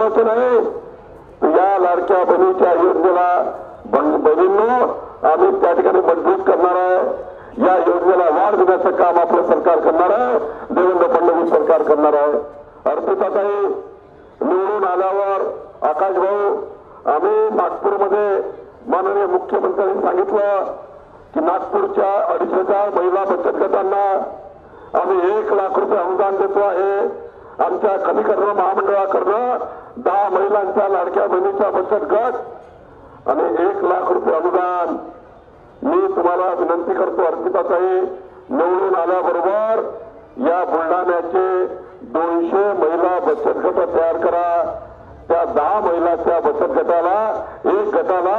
मिळवायचं नाही तर या लाडक्या बहिणीच्या योजनेला बहिणींनो आम्ही त्या ठिकाणी मजबूत करणार आहे। या योजनेला वाढ देण्याचं काम आपलं सरकार करणार आहे, देवेंद्र फडणवीस सरकार करणार आहे। अर्पिताताई निवडून आल्यावर आकाश भाऊ आम्ही नागपूरमध्ये माननीय मुख्यमंत्र्यांनी सांगितलं की नागपूरच्या 250,000 महिला बचत गटांना आम्ही 1 लाख रुपये अनुदान देतो आहे। आमच्या खनिकर्म महामंडळाकडनं 10 महिलांच्या लाडक्या बहिणीचा बचत गट आणि 1 लाख रुपये अनुदान। मी तुम्हाला विनंती करतो अर्पिताताई निवडून आल्याबरोबर या बुलढाण्याचे 200 महिला बचत गट तयार करा। त्या 10 महिलांच्या बचत गटाला 1 गटाला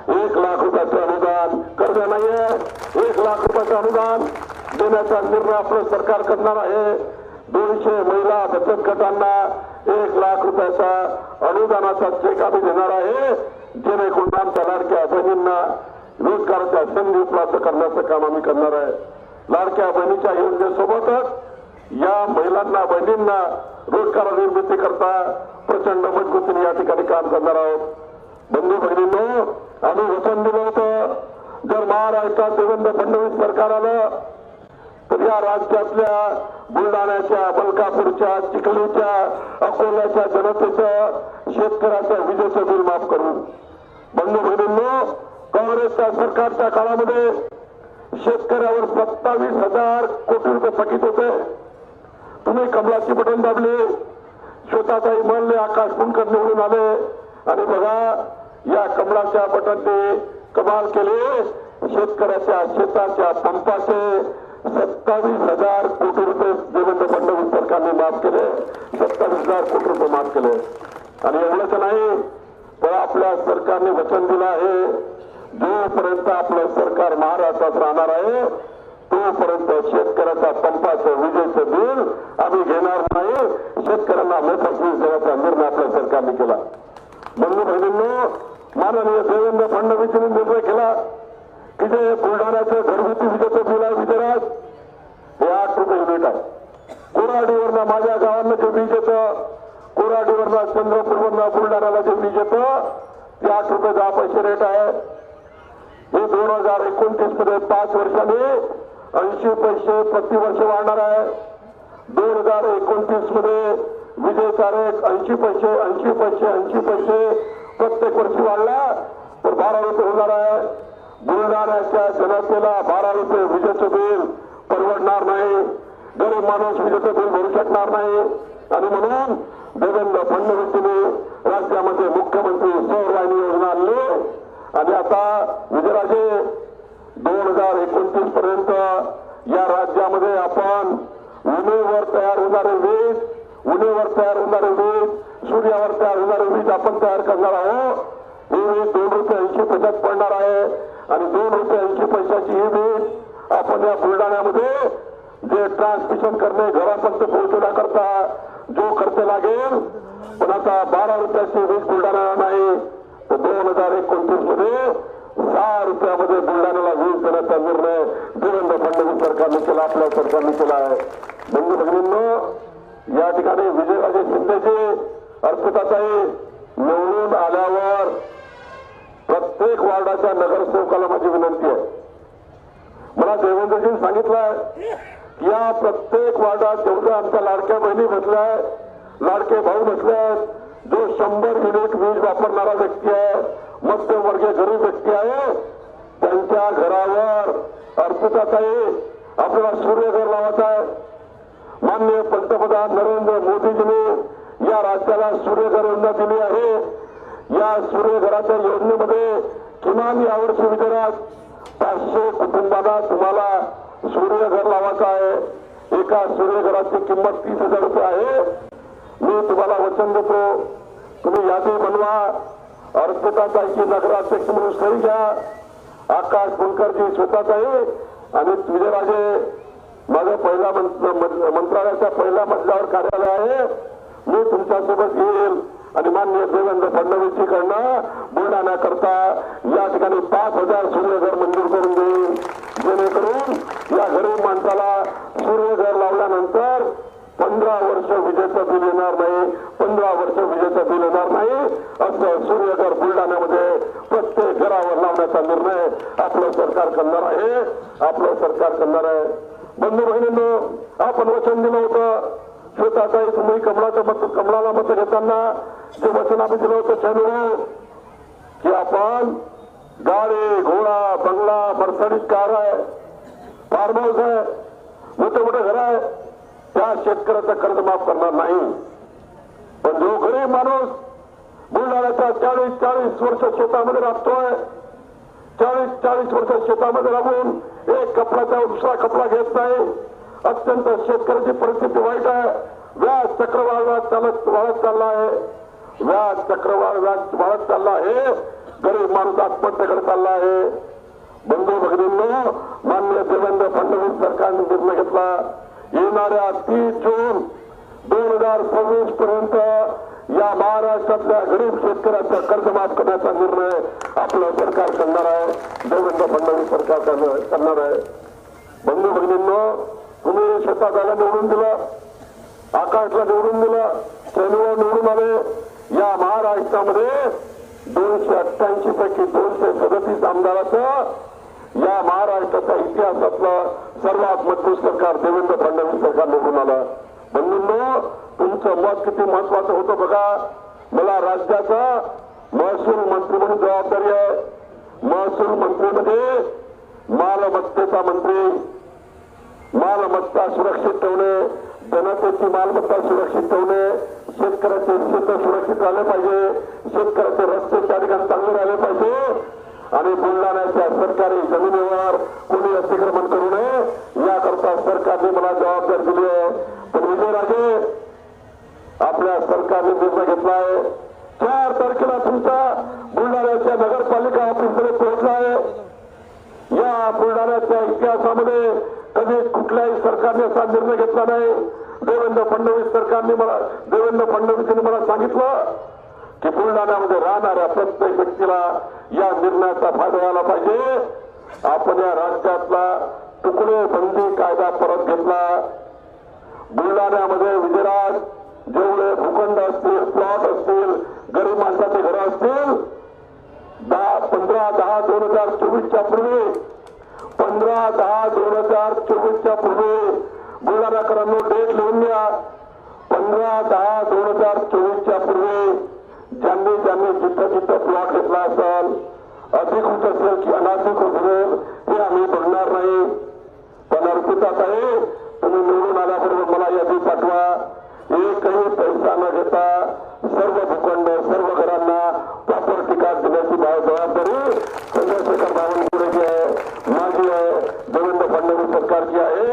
1 लाख रुपयाचे अनुदान कर्ज नाहीये, 1 लाख रुपयाचे अनुदान देण्याचा निर्णय आपलं सरकार करणार आहे। 200 महिला बचत गटांना 1 लाख रुपयाचा अनुदानाचा चेक आम्ही देणार आहे, जेणेकरून आमच्या लाडक्या बहिणींना रोजगाराच्या संधी उपलब्ध करण्याचं काम आम्ही करणार आहे। लाडक्या बहिणीच्या योजनेसोबतच या महिलांना बहिणींना रोजगार निर्मिती करता प्रचंड मजबूतीने या ठिकाणी काम करणार आहोत। बंधू भगिनींनो आम्ही वचन दिलं होतं जर महाराष्ट्रात देवेंद्र फडणवीस सरकार आलं तर या राज्यातल्या बुलढाण्याच्या, मलकापूरच्या, चिखलीच्या, अकोल्याच्या जनतेचं शेतकऱ्याचं विजेचं बिल माफ करू। बंधू भगिनींनो काँग्रेसच्या सरकारच्या काळामध्ये शेतकऱ्यावर 27,000 कोटी रुपये थकीत होते। तुम्ही कमलाची बटन दाबली, श्वेताताई म्हणले, आकाश पुणकर निवडून आले आणि बघा या कमलाच्या बटनने कमाल केले। शेतकऱ्याच्या शेताच्या पंपाचे 27,000 कोटी रुपये देवेंद्र फडणवीस सरकारने माफ केले, 27,000 कोटी रुपये माफ केले। आणि एवढंच नाही तर आपल्या सरकारने वचन दिलं आहे जोपर्यंत आपलं सरकार महाराष्ट्रात राहणार आहे तोपर्यंत शेतकऱ्याच्या पंपाचं विजेचं बिल आम्ही घेणार नाही, शेतकऱ्यांना मोफत वीज देण्याचा निर्णय आपल्या सरकारने केला। बंधू बहिणींनो माननीय देवेंद्र फडणवीसांनी निर्णय केला की जे बुलढाण्याचं घरगुती विजेचं बिल आहे विजयराज हे 8 रुपये युनिट आहे। कोराडीवरनं माझ्या गावांना जे वीज येतं, कोराडीवरनं चंद्रपूरवरनं बुलढाण्याला जे वीज येतं ते 8 रुपये 10 पैसे रेट आहे। हे 2029 मध्ये 5 वर्षांनी 80 पैसे प्रतिवर्ष वाढणार आहे। 2029 मध्ये विजेचा रेट 80 पैसे 80 पैसे 80 पैसे प्रत्येक वर्षी वाढला तर 12 रुपये होणार आहे। बुलढाण्याच्या जनतेला 12 रुपये विजेचं बिल परवडणार नाही, गरीब माणूस विजेचं बिल भरू शकणार नाही। आणि म्हणून देवेंद्र फडणवीसांनी राज्यामध्ये मुख्यमंत्री सौर वाहिनी योजना आणली आणि आता विजयराजे 2029 पर्यंत या राज्यामध्ये आपण उन्हेवर तयार होणारे वीज, सूर्यावर तयार होणारे वीज आपण तयार करणार आहोत। ही वीज 2 रुपये 80 पैशात पडणार आहे आणि 2 रुपये 80 पैशाची ही वीज आपण या बुलढाण्यामध्ये जे ट्रान्समिशन करणे घरापर्यंत पोहोचवण्याकरता जो खर्च लागेल पण आता 12 रुपयाची वीज बुलढाण्याला नाही तर 2029 मध्ये 6 रुपयामध्ये बुलढाण्याला वीज देण्याचा निर्णय देवेंद्र फडणवीस सरकारने केला, आपल्या सरकारने केला आहे। बंधू भगिनींनो या ठिकाणी विजयराजे शिंदेजी अर्पिताताई निवडून आल्यावर प्रत्येक वार्डाच्या नगरसेवकाला माझी विनंती आहे, मला देवेंद्रजींनी सांगितलंय की या प्रत्येक वार्डात जेवढ्या आमच्या लाडक्या बहिणी बसल्या, लाडके भाऊ बसले, जो 100 युनिट वीज वापरणारा व्यक्ती आहे, मध्यमवर्गीय गरीब व्यक्ती आहे, त्यांच्या घरावर अर्पिताताई आपल्याला सूर्यघर लावायचं आहे। माननीय पंतप्रधान नरेंद्र मोदीजींनी या राज्याला सूर्यघर योजना दिली आहे। या सूर्यघराच्या योजनेमध्ये किमान यावर्षी विदर्भात 500 कुटुंबांना तुम्हाला सूर्यघर लावायचं आहे। एका सूर्यघराची किंमत 30,000 रुपये आहे। मी तुम्हाला वचन देतो तुम्ही यादी बनवा, अर्पिताताईची नगराध्यक्ष म्हणून सही घ्या, आकाश पुणकरजी स्वतःताई आणि विजयराजे माझं पहिला मंत्रालयाच्या पहिल्या मजल्यावर कार्यालय आहे, मी तुमच्यासोबत येईल आणि माननीय देवेंद्र फडणवीसजीकडनं बुलढाण्याकरता या ठिकाणी 5,000 सूर्यघर मंजूर करून देईल, जेणेकरून या गरीब माणसाला सूर्यघर लावल्यानंतर 15 वर्ष विजेचं बिल येणार नाही, 15 वर्ष विजेचं बिल येणार नाही असं सूर्यघर बुलढाण्यामध्ये प्रत्येक घरावर लावण्याचा निर्णय आपलं सरकार करणार आहे. आपलं सरकार करणार आहे. बंधू बहिणींनो, आपण वचन दिलं होतं श्वेताताई, तुम्ही कमळाला मत घेताना जे वचन आम्ही दिलं होतं त्यामुळे की आपण गाडी घोडा बंगला मर्सडीज कार आहे, फार्म हाऊस आहे, मोठे मोठे घर आहे, त्या शेतकऱ्याचं कर्ज माफ करणार नाही. पण जो गरीब माणूस बुलढाण्याचा 40-40 वर्ष शेतामध्ये राबतोय, 40-40 वर्ष शेतामध्ये राबून एक कपड्याचा दुसरा कपडा घेत नाही, अत्यंत शेतकऱ्याची परिस्थिती वाईट आहे. व्याज चक्रवाढ वाढत चालला आहे, व्याज चक्रवाढ वाढत चालला आहे, गरीब माणूस आत्महत्येकडे चालला आहे. बंधू भगिनींनो, माननीय देवेंद्र फडणवीस सरकारने निर्णय घेतला येणाऱ्या 30 जून 2026 पर्यंत या महाराष्ट्रातल्या गरीब शेतकऱ्याचं कर्ज माफ करण्याचा निर्णय आपलं सरकार करणार आहे. देवेंद्र फडणवीस सरकार करणार आहे. बंधू भगिनींनो, तुम्ही शेताला निवडून दिलं, आकाशला निवडून दिलं, सेनेवर निवडून आले. या महाराष्ट्रामध्ये 288 पैकी 237 आमदाराचं या महाराष्ट्राच्या इतिहासातलं सर्वात मजबूत सरकार देवेंद्र फडणवीस सरकार निवडून आलं. बंधूंनो, तुमचं मत किती महत्वाचं होतं बघा. मला राज्याचा महसूल मंत्री म्हणून जबाबदारी आहे. महसूल मंत्रीमध्ये मालमत्तेचा मंत्री, मालमत्ता सुरक्षित ठेवणे, जनतेची मालमत्ता सुरक्षित ठेवणे, शेतकऱ्याचे शेत सुरक्षित राहिले पाहिजे, शेतकऱ्याचे रस्ते त्या ठिकाणी चांगले राहिले पाहिजे आणि बुलढाण्याच्या सरकारी जमिनीवर कोणी अतिक्रमण करू नये याकरता सरकारने मला जबाबदारी दिली आहे. पण विजयराजे, आपल्या सरकारने निर्णय घेतला आहे 4 तारखेला तुमचा बुलढाण्याच्या नगरपालिका ऑफिसमध्ये पोहोचला आहे. या बुलढाण्याच्या इतिहासामध्ये कधी कुठल्याही सरकारने असा निर्णय घेतला नाही. देवेंद्र फडणवीसांनी मला सांगितलं की बुलढाण्यामध्ये राहणाऱ्या प्रत्येक व्यक्तीला या निर्णयाचा फायदा व्हायला पाहिजे. आपण या राज्यातला तुकडे बंदी कायदा परत घेतला. बुलढाण्यामध्ये विजयराज, जेवढे भूखंड असतील, प्लॉट असतील, गरीब माणसाचे घर असतील, 15/10/2024 पूर्वी 15/10/2024 पूर्वी बुलढाणाकरांनो डेट लिहून घ्या. 15/10/2024 पूर्वी ज्यांनी जिथं प्लॉट घेतला असेल, अधिकृत असेल की अनाधिकृत असेल हे आम्ही बघणार नाही. पण अर्पितात आहे, तुम्ही निवडून आल्याबरोबर मला यादी पाठवा. एकही पैसा न घेता सर्व भूखंड, सर्व घरांना प्रॉपर्टी कार्ड देण्याची जबाबदारी चंद्रशेखर बावनकुळेची आहे, माझी आहे, देवेंद्र फडणवीस सरकारची आहे.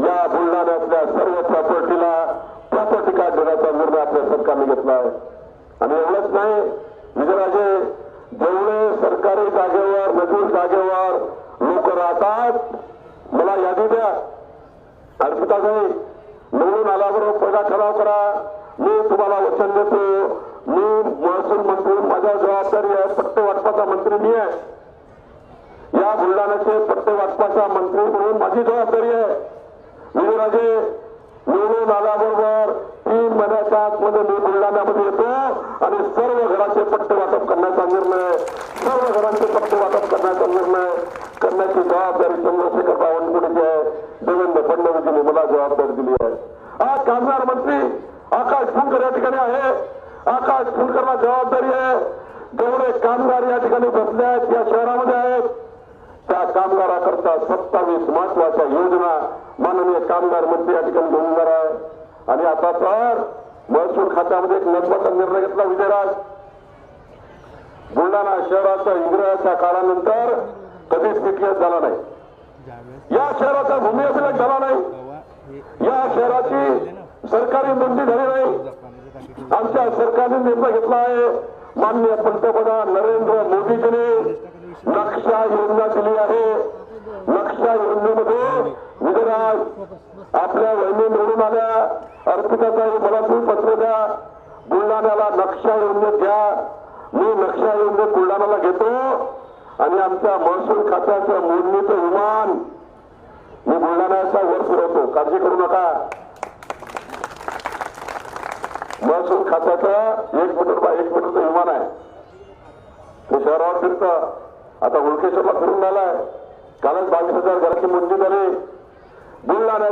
या बुलढाण्यातल्या सर्व प्रॉपर्टीला प्रॉपर्टी कार्ड देण्याचा निर्णय आपल्या सरकारने घेतला आहे. आणि एवढंच नाही विजयराजे, जेवढे सरकारी जागेवर, मजूर जागेवर लोक राहतात, मला यादी द्या. अर्पिता नाही, निवडून आल्याबरोबर पहिला ठराव करा. मी तुम्हाला वचन देतो, मी महसूल मंत्री, माझ्या जबाबदारी आहे, पट्टे वाटपाचा मंत्री मी आहे. या बुलढाण्याचे पट्टे वाटपाचा मंत्री म्हणून माझी जबाबदारी आहे. विजयराजे, निवडून आल्याबरोबर 3 महिन्याच्या आतमध्ये मी बुलढाण्यामध्ये येतो आणि सर्व घराचे पट्टे वाटप करण्याचा निर्णय, सर्व घरांचे पट्टे वाटप करण्याचा निर्णय करण्याची जबाबदारी चंद्रशेखर बावनकुळेची आहे. देवेंद्र फडणवीसने मला जबाबदारी दिली आहे. आज कामगार मंत्री आकाश फुंकर या ठिकाणी आहे. आकाश फुंकरला जबाबदारी आहे. जेवढे कामगार या ठिकाणी बसले आहेत, या शहरामध्ये आहेत, त्या कामगाराकरता 27 महत्वाच्या योजना माननीय कामगार मंत्री या ठिकाणी घेऊन येणार आहे. आणि आता तर महसूल खात्यामध्ये एक महत्वाचा निर्णय घेतला विजयराज. बुलढाणा शहराचा इंग्रजाच्या काळानंतर कधीच विकास झाला नाही. या शहराचा भूमी अभिलेख झाला नाही. या शहराची सरकारी नोंदणी झाली नाही. आमच्या सरकारने निर्णय घेतला आहे. माननीय पंतप्रधान नरेंद्र मोदीजींनी नक्षा योजना दिली आहे. नक्षा योजनेमध्ये विजयराज, आपल्या वहिनी निवडून आल्या, अर्पिताताई मला तुम्ही पत्र द्या, बुलढाण्याला नक्षा योजनेत घ्या. मी नक्षा योजनेत बुलढाण्याला घेतो आणि आमच्या महसूल खात्याचं मोडणीचं विमान मी बुलढाण्याचा वर फिरवतो. काळजी करू नका. महसूल खात्याचं 1 मीटरचं विमान आहे, ते शहरावर फिरतं. आता हुडकेश्वरला फिरून आलाय. कालच 22,000 घराची मंजूर झाली. बुलढाणा